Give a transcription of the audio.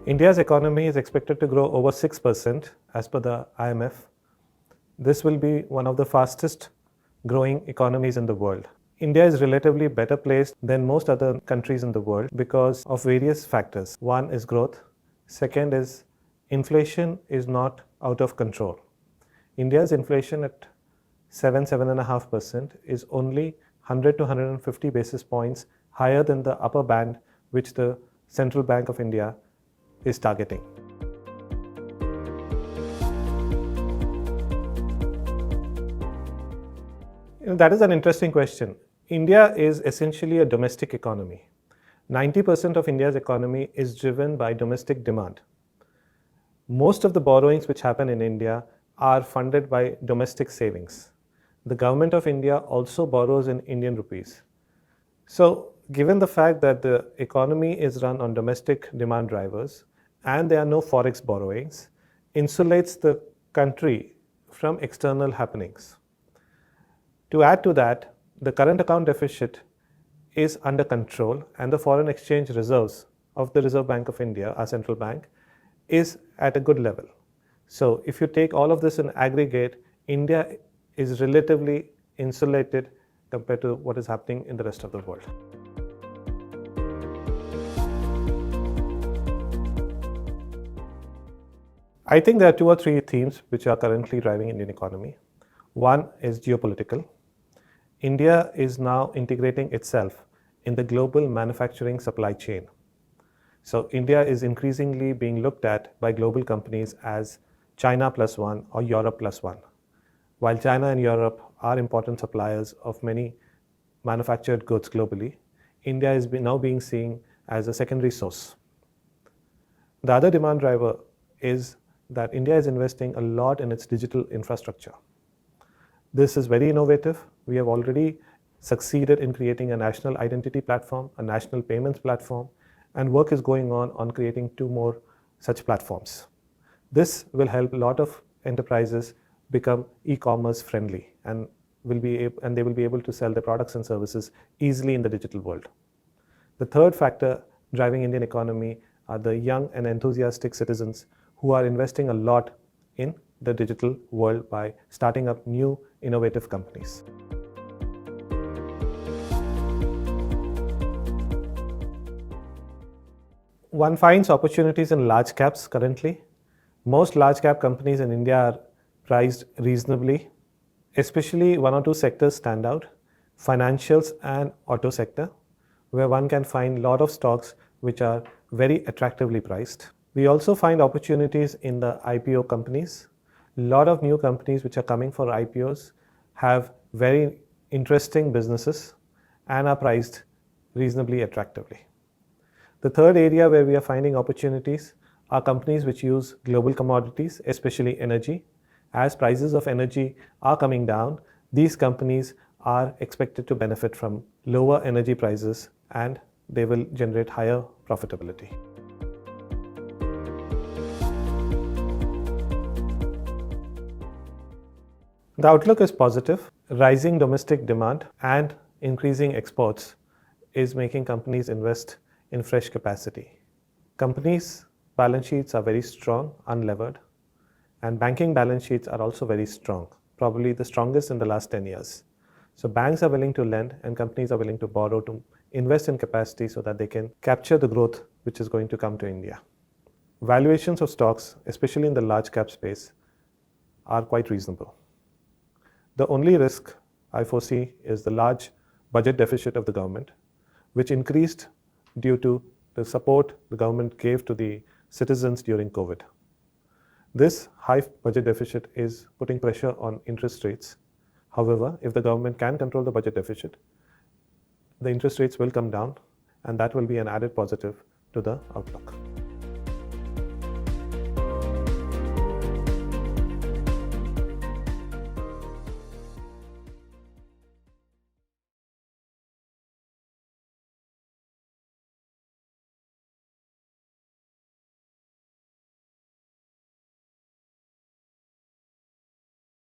India's economy is expected to grow over 6% as per the IMF. This will be one of the fastest growing economies in the world. India is relatively better placed than most other countries in the world because of various factors. One is growth. Second is inflation is not out of control. India's inflation at 7.5% is only 100 to 150 basis points higher than the upper band which the Central Bank of India is targeting. That is an interesting question. India is essentially a domestic economy. 90% of India's economy is driven by domestic demand. Most of the borrowings which happen in India are funded by domestic savings. The government of India also borrows in Indian rupees. So, given the fact that the economy is run on domestic demand drivers and there are no forex borrowings, insulates the country from external happenings. To add to that, the current account deficit is under control and the foreign exchange reserves of the Reserve Bank of India, our central bank, is at a good level. So if you take all of this in aggregate, India is relatively insulated compared to what is happening in the rest of the world. I think there are 2 or 3 themes which are currently driving Indian economy. One is geopolitical. India is now integrating itself in the global manufacturing supply chain. So India is increasingly being looked at by global companies as China plus one or Europe plus one. While China and Europe are important suppliers of many manufactured goods globally, India is now being seen as a secondary source. The other demand driver is that India is investing a lot in its digital infrastructure. This is very innovative. We have already succeeded in creating a national identity platform, a national payments platform, and work is going on creating 2 more such platforms. This will help a lot of enterprises become e-commerce friendly and they will be able to sell their products and services easily in the digital world. The third factor driving Indian economy are the young and enthusiastic citizens who are investing a lot in the digital world by starting up new innovative companies. One finds opportunities in large caps currently. Most large cap companies in India are priced reasonably, especially 1 or 2 sectors stand out, financials and auto sector, where one can find a lot of stocks which are very attractively priced. We also find opportunities in the IPO companies. A lot of new companies which are coming for IPOs have very interesting businesses and are priced reasonably attractively. The third area where we are finding opportunities are companies which use global commodities, especially energy. As prices of energy are coming down, these companies are expected to benefit from lower energy prices and they will generate higher profitability. The outlook is positive. Rising domestic demand and increasing exports is making companies invest in fresh capacity. Companies' balance sheets are very strong, unlevered, and banking balance sheets are also very strong, probably the strongest in the last 10 years. So banks are willing to lend and companies are willing to borrow to invest in capacity so that they can capture the growth which is going to come to India. Valuations of stocks, especially in the large cap space, are quite reasonable. The only risk I foresee is the large budget deficit of the government, which increased due to the support the government gave to the citizens during COVID. This high budget deficit is putting pressure on interest rates. However, if the government can control the budget deficit, the interest rates will come down and that will be an added positive to the outlook.